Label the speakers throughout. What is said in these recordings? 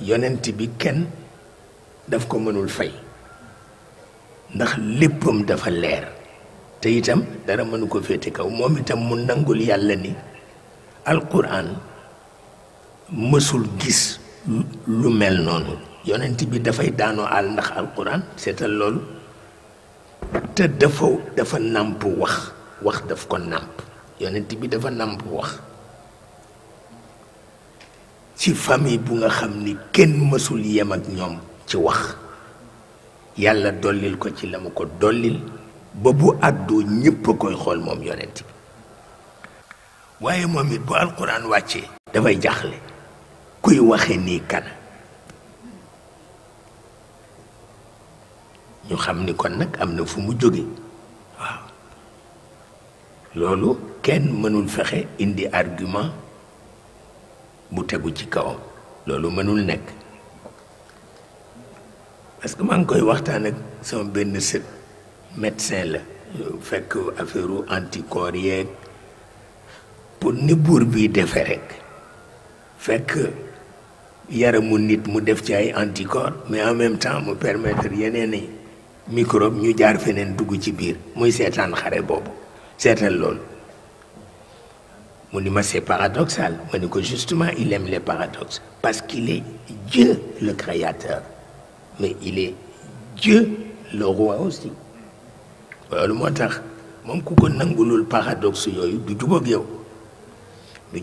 Speaker 1: yonent bi kenn daf ko mënul fay ndax léppam dafa leer te itam dara mënu ko féete kaw moom itam mu nangul yàlla ni alquran mësul gis lu mel noonu yonent bi dafay daanoo àll ndax alquran seetal loolu te dafa nàmp wax daf ko nàmp yonent bi dafa nàmp wax ci famille bu nga xam ni kenn mësul yem ak ñoom ci wax yàlla dollil ko ci la mu ko dollil ba bu àddoo ñépp a koy xool moom yonent bi waaye moom it bu alquran wàccee dafay jaxle kuy waxe nii kana ñu xam ni kon nag am na fu mu jóge waaw loolu kenn mënul fexe indi argument bu tegu ci kawam loolu mënul nekk parce que maa ngi koy waxtaan ak sama benn sët médecin la fekk affaire anticorps yeeg pour ni buur bi defe rek fekk yaramu nit mu def ci ay anticorps mais en même temps mu permettre yeneen i microbe ñu jaar feneen dugg ci biir muy seetaan xare boobu seetal loolu mu ni ma c'est paradoxal ma ni ko justement il aime les paradoxes parce qu'il est Dieu le créateur mais il est Dieu le roi aussi loolu moo tax moom ku ko nangulul paradoxe yooyu du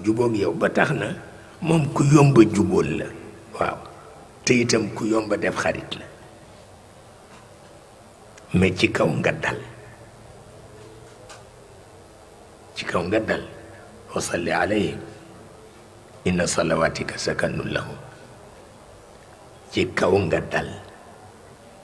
Speaker 1: jubóog yow ba tax na moom ku yomba jubóol la waaw te itam ku yomba def xarit la mais ci kaw nga dal wa salli alayhi inna salawatika sakanun lahum ci kaw nga dal